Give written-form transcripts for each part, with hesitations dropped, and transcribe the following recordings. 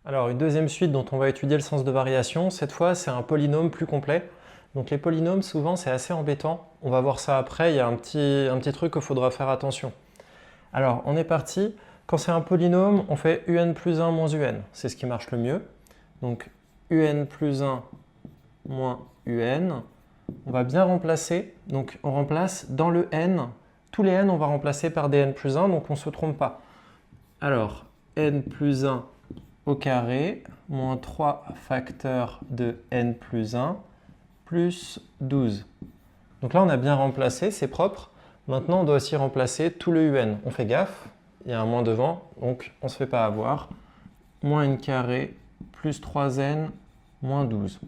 Alors, une deuxième suite dont on va étudier le sens de variation, cette fois, c'est un polynôme plus complet. Donc les polynômes, souvent, c'est assez embêtant. On va voir ça après, il y a un petit truc qu'il faudra faire attention. Alors, on est parti. Quand c'est un polynôme, on fait un plus 1 moins un. C'est ce qui marche le mieux. Donc, un plus 1 moins un. On va bien remplacer. Donc, on remplace dans le n. Tous les n, on va remplacer par des n plus 1, donc on ne se trompe pas. Alors, n plus 1 au carré, moins 3 facteurs de n plus 1, plus 12. Donc là, on a bien remplacé, c'est propre. Maintenant, on doit aussi remplacer tout le un. On fait gaffe, il y a un moins devant, donc on ne se fait pas avoir. Moins n carré, plus 3n, moins 12.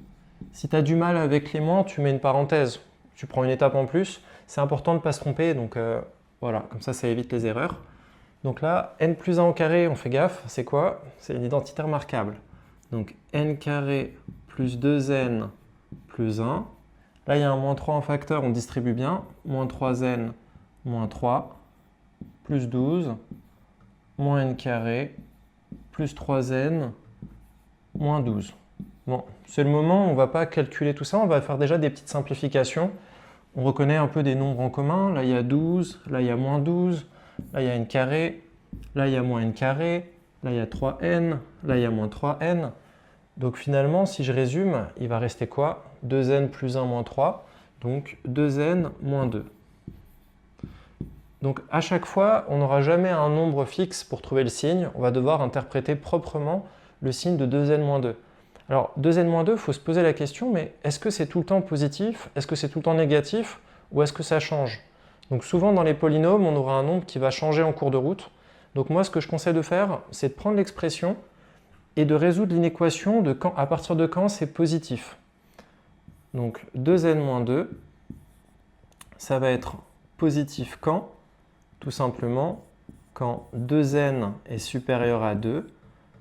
Si tu as du mal avec les moins, tu mets une parenthèse. Tu prends une étape en plus. C'est important de ne pas se tromper, donc voilà, comme ça évite les erreurs. Donc là, n plus 1 au carré, on fait gaffe, c'est quoi? C'est une identité remarquable. Donc n carré plus 2n plus 1. Là, il y a un moins 3 en facteur, on distribue bien. Moins 3n, moins 3, plus 12, moins n carré, plus 3n, moins 12. Bon, c'est le moment où on ne va pas calculer tout ça, on va faire déjà des petites simplifications. On reconnaît un peu des nombres en commun. Là, il y a 12, là, il y a moins 12, là, il y a n carré, là, il y a moins n carré, là, il y a 3n, là, il y a moins 3n. Donc finalement, si je résume, il va rester quoi? 2n plus 1 moins 3, donc 2n moins 2. Donc à chaque fois, on n'aura jamais un nombre fixe pour trouver le signe. On va devoir interpréter proprement le signe de 2n moins 2. Alors 2n moins 2, il faut se poser la question, mais est-ce que c'est tout le temps positif? Est-ce que c'est tout le temps négatif? Ou est-ce que ça change? Donc souvent dans les polynômes, on aura un nombre qui va changer en cours de route. Donc moi, ce que je conseille de faire, c'est de prendre l'expression et de résoudre l'inéquation de à partir de quand c'est positif. Donc 2n moins 2, ça va être positif quand? Tout simplement quand 2n est supérieur à 2,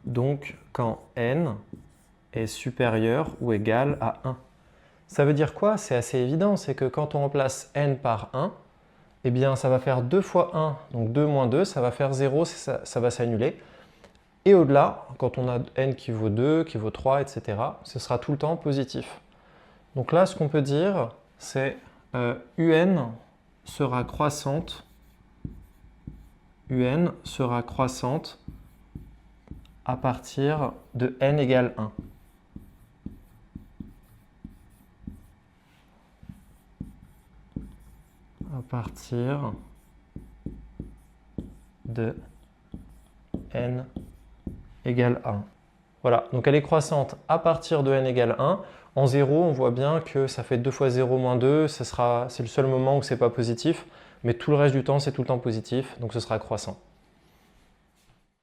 donc quand n est supérieur ou égal à 1. Ça veut dire quoi? C'est assez évident, c'est que quand on remplace n par 1, eh bien ça va faire 2 fois 1, donc 2 moins 2, ça va faire 0, ça va s'annuler. Et au-delà, quand on a n qui vaut 2, qui vaut 3, etc., ce sera tout le temps positif. Donc là, ce qu'on peut dire, c'est un sera croissante. Un sera croissante à partir de n égale 1. À partir de n égale 1. Voilà, donc elle est croissante à partir de n égale 1. En 0, on voit bien que ça fait 2 fois 0 moins 2, c'est le seul moment où ce n'est pas positif, mais tout le reste du temps, c'est tout le temps positif, donc ce sera croissant.